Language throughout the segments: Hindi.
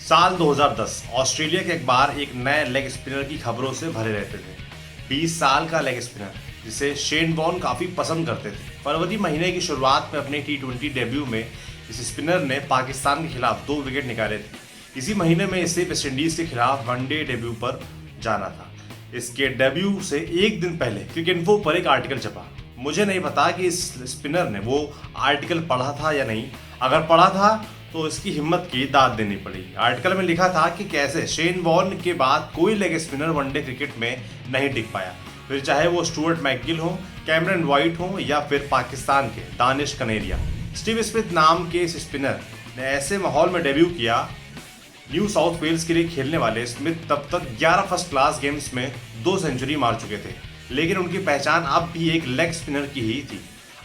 साल 2010 ऑस्ट्रेलिया के अखबार एक नए लेग स्पिनर की खबरों से भरे रहते थे। 20 साल का लेग स्पिनर जिसे शेन वॉर्न काफ़ी पसंद करते थे। फरवरी महीने की शुरुआत में अपने T20 डेब्यू में इस स्पिनर ने पाकिस्तान के खिलाफ 2 विकेट निकाले थे। इसी महीने में इसे वेस्टइंडीज के खिलाफ वनडे डेब्यू पर जाना था। इसके डेब्यू से एक दिन पहले क्रिकेइन्फो पर एक आर्टिकल छपा। मुझे नहीं पता कि इस स्पिनर ने वो आर्टिकल पढ़ा था या नहीं। अगर पढ़ा था तो इसकी हिम्मत की दाद देनी पड़ी। आर्टिकल में लिखा था कि कैसे शेन वॉर्न के बाद कोई लेग स्पिनर वनडे क्रिकेट में नहीं टिक पाया, फिर चाहे वो स्टुअर्ट मैकगिल हो, कैमरन वाइट हो या फिर पाकिस्तान के दानिश कनेरिया। स्टीव स्मिथ नाम के इस स्पिनर ने ऐसे माहौल में डेब्यू किया। न्यू साउथ वेल्स के लिए खेलने वाले स्मिथ तब तक 11 फर्स्ट क्लास गेम्स में 2 सेंचुरी मार चुके थे, लेकिन उनकी पहचान अब भी एक लेग स्पिनर की ही थी।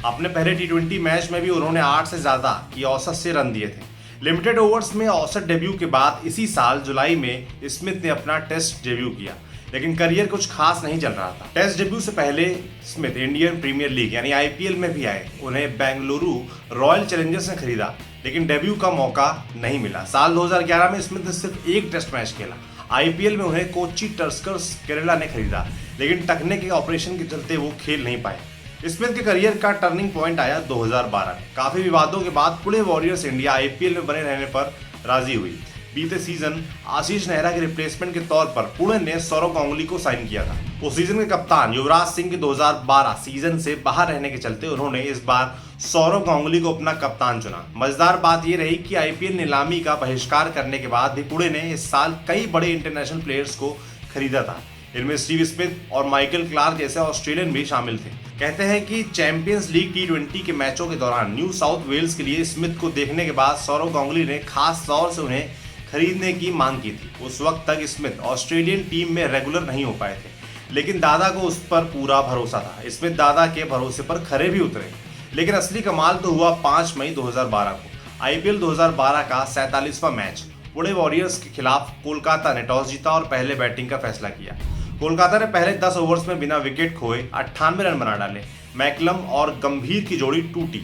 अपने पहले T20 मैच में भी उन्होंने 8 से ज़्यादा की औसत से रन दिए थे। लिमिटेड ओवर्स में औसत डेब्यू के बाद इसी साल जुलाई में स्मिथ ने अपना टेस्ट डेब्यू किया, लेकिन करियर कुछ खास नहीं चल रहा था। टेस्ट डेब्यू से पहले स्मिथ इंडियन प्रीमियर लीग यानी IPL में भी आए। उन्हें बेंगलुरु रॉयल चैलेंजर्स ने खरीदा, लेकिन डेब्यू का मौका नहीं मिला। साल 2011 में स्मिथ ने सिर्फ एक टेस्ट मैच खेला। IPL में उन्हें कोची टस्कर्स केरला ने खरीदा, लेकिन टखने के ऑपरेशन के चलते वो खेल नहीं पाए। स्मिथ के करियर का टर्निंग पॉइंट आया 2012 में। काफी विवादों के बाद पुणे वॉरियर्स इंडिया IPL में बने रहने पर राजी हुई। बीते सीजन आशीष नेहरा के रिप्लेसमेंट के तौर पर पुणे ने सौरव गांगुली को साइन किया था। उस सीजन के कप्तान युवराज सिंह के 2012 सीजन से बाहर रहने के चलते उन्होंने इस बार सौरव गांगुली को अपना कप्तान चुना। मजेदार बात यह रही कि IPL नीलामी का बहिष्कार करने के बाद भी पुणे ने इस साल कई बड़े इंटरनेशनल प्लेयर्स को खरीदा था। इनमें स्टीव स्मिथ और माइकल क्लार्क जैसे ऑस्ट्रेलियन भी शामिल थे। कहते हैं कि चैंपियंस लीग T20 के मैचों के दौरान न्यू साउथ वेल्स के लिए स्मिथ को देखने के बाद सौरव गांगुली ने खास तौर से उन्हें खरीदने की मांग की थी। उस वक्त तक स्मिथ ऑस्ट्रेलियन टीम में रेगुलर नहीं हो पाए थे, लेकिन दादा को उस पर पूरा भरोसा था। स्मिथ दादा के भरोसे पर खरे भी उतरे, लेकिन असली कमाल तो हुआ 5 मई 2012 को। IPL 2012 का 47वां मैच पुणे वॉरियर्स के खिलाफ कोलकाता ने टॉस जीता और पहले बैटिंग का फैसला किया। कोलकाता ने पहले 10 ओवर्स में बिना विकेट खोए 98 रन बना डाले। मैकलम और गंभीर की जोड़ी टूटी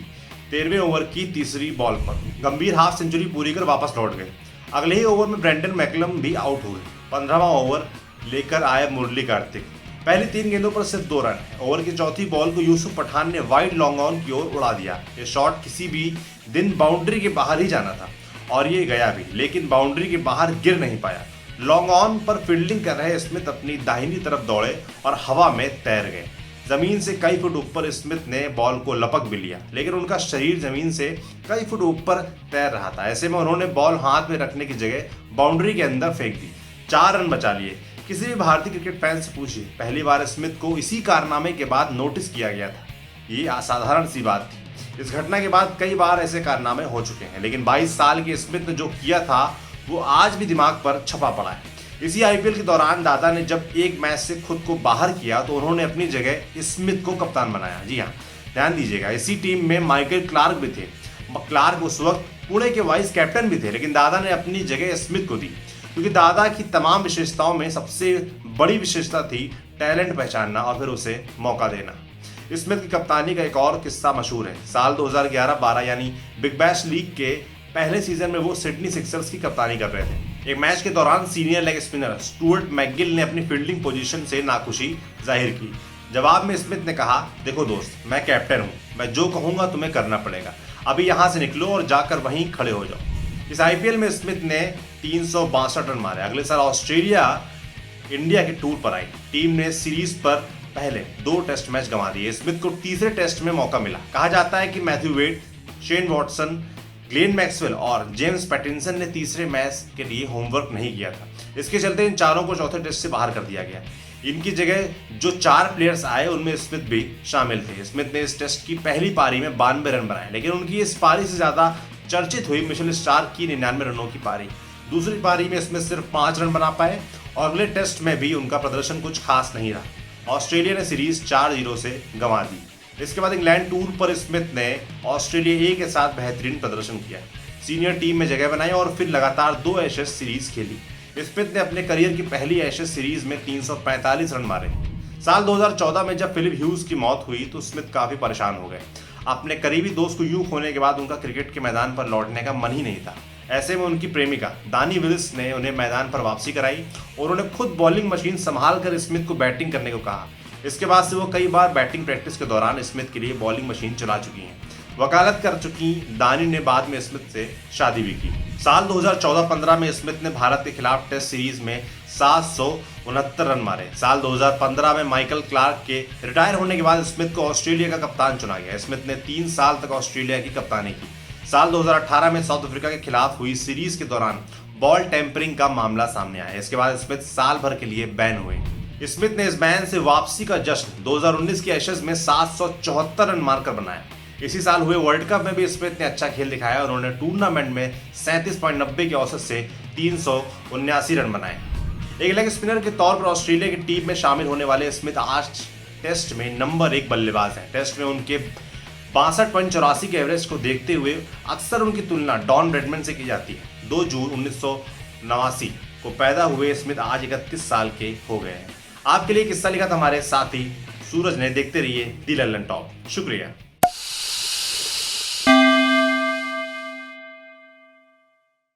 13वें ओवर की तीसरी बॉल पर। गंभीर हाफ सेंचुरी पूरी कर वापस लौट गए। अगले ही ओवर में ब्रेंडन मैकलम भी आउट हो गए। 15वां ओवर लेकर आए मुरली कार्तिक। पहली 3 गेंदों पर सिर्फ 2 रन। ओवर की चौथी बॉल को यूसुफ पठान ने वाइड लॉन्ग ऑन की ओर उड़ा दिया। ये शॉट किसी भी दिन बाउंड्री के बाहर ही जाना था और ये गया भी, लेकिन बाउंड्री के बाहर गिर नहीं पाया। लॉन्ग ऑन पर फील्डिंग कर रहे स्मिथ अपनी दाहिनी तरफ दौड़े और हवा में तैर गए। जमीन से कई फुट ऊपर स्मिथ ने बॉल को लपक भी लिया, लेकिन उनका शरीर जमीन से कई फुट ऊपर तैर रहा था। ऐसे में उन्होंने बॉल हाथ में रखने की जगह बाउंड्री के अंदर फेंक दी। 4 रन बचा लिए। किसी भी भारतीय क्रिकेट फैन से पूछिए, पहली बार स्मिथ को इसी कारनामे के बाद नोटिस किया गया था। ये असाधारण सी बात थी। इस घटना के बाद कई बार ऐसे कारनामे हो चुके हैं, लेकिन 22 साल के स्मिथ ने जो किया था वो आज भी दिमाग पर छपा पड़ा है। इसी IPL के दौरान दादा ने जब एक मैच से खुद को बाहर किया तो उन्होंने अपनी जगह स्मिथ को कप्तान बनाया। जी हाँ, ध्यान दीजिएगा, इसी टीम में माइकल क्लार्क भी थे। क्लार्क उस वक्त पुणे के वाइस कैप्टन भी थे, लेकिन दादा ने अपनी जगह स्मिथ को दी, क्योंकि दादा की तमाम विशेषताओं में सबसे बड़ी विशेषता थी टैलेंट पहचानना और फिर उसे मौका देना। स्मिथ की कप्तानी का एक और किस्सा मशहूर है। साल 2011-12 यानी बिग बैश लीग के पहले सीजन में वो सिडनी सिक्सर्स की कप्तानी कर रहे थे। एक मैच के दौरान senior leg spinner Stuart McGill ने अपनी फील्डिंग पोजीशन से नाखुशी जाहिर की। जवाब में स्मिथ ने कहा, देखो दोस्त, मैं कैप्टन हूँ, मैं जो कहूँगा तुम्हें करना पड़ेगा। अभी यहाँ से निकलो और जाकर वहीं खड़े हो जाओ। इस IPL में स्मिथ ने 362 रन मारे। अगले साल ऑस्ट्रेलिया इंडिया के टूर पर आई। टीम ने सीरीज पर पहले 2 टेस्ट मैच गंवा दिए। स्मिथ को तीसरे टेस्ट में मौका मिला। कहा जाता है कि Matthew Wade, Shane Watson, Glenn Maxwell और जेम्स पैटिंसन ने तीसरे मैच के लिए होमवर्क नहीं किया था। इसके चलते इन चारों को चौथे टेस्ट से बाहर कर दिया गया। इनकी जगह जो 4 प्लेयर्स आए उनमें स्मिथ भी शामिल थे। स्मिथ ने इस टेस्ट की पहली पारी में 92 रन बनाए, लेकिन उनकी इस पारी से ज्यादा चर्चित हुई मिशेल स्टार्क की 99 रनों की पारी। दूसरी पारी में स्मिथ सिर्फ 5 रन बना पाए और अगले टेस्ट में भी उनका प्रदर्शन कुछ खास नहीं रहा। ऑस्ट्रेलिया ने सीरीज 4-0 से गंवा दी। इसके बाद इंग्लैंड टूर पर स्मिथ ने ऑस्ट्रेलिया A के साथ बेहतरीन प्रदर्शन किया, सीनियर टीम में जगह बनाई और फिर लगातार 2 एशेज सीरीज खेली। स्मिथ ने अपने करियर की पहली एशेज सीरीज में 345 रन मारे। साल 2014 में जब फिलिप ह्यूज की मौत हुई तो स्मिथ काफी परेशान हो गए। अपने करीबी दोस्त को यूं खोने के बाद उनका क्रिकेट के मैदान पर लौटने का मन ही नहीं था। ऐसे में उनकी प्रेमिका दानी विलिस ने उन्हें मैदान पर वापसी कराई और उन्हें खुद बॉलिंग मशीन संभाल कर स्मिथ को बैटिंग करने को कहा। इसके बाद से वो कई बार बैटिंग प्रैक्टिस के दौरान स्मिथ के लिए बॉलिंग मशीन चला चुकी हैं। वकालत कर चुकी दानी ने बाद में स्मिथ से शादी भी की। साल 2014-15 में स्मिथ ने भारत के खिलाफ टेस्ट सीरीज में 769 रन मारे। साल 2015 में माइकल क्लार्क के रिटायर होने के बाद स्मिथ को ऑस्ट्रेलिया का कप्तान चुना गया। स्मिथ ने 3 साल तक ऑस्ट्रेलिया की कप्तानी की। साल 2018 में साउथ अफ्रीका के खिलाफ हुई सीरीज के दौरान बॉल टेम्परिंग का मामला सामने आया। इसके बाद स्मिथ साल भर के लिए बैन हुए। स्मिथ ने इस बैन से वापसी का जश्न 2019 के एशेज में 774 रन मारकर बनाया। इसी साल हुए वर्ल्ड कप में भी स्मिथ ने अच्छा खेल दिखाया और उन्होंने टूर्नामेंट में 37.90 के औसत से 379 रन बनाए। एक लेग स्पिनर के तौर पर ऑस्ट्रेलिया की टीम में शामिल होने वाले स्मिथ आज टेस्ट में नंबर 1 बल्लेबाज हैं। टेस्ट में उनके 62.84 के एवरेज को देखते हुए अक्सर उनकी तुलना डॉन ब्रैडमैन से की जाती है। 2 जून 1989 को पैदा हुए स्मिथ आज 31 साल के हो गए हैं। आपके लिए किस्सा लिखा था हमारे साथी सूरज ने। देखते रहिए दी लल्लन टॉप। शुक्रिया।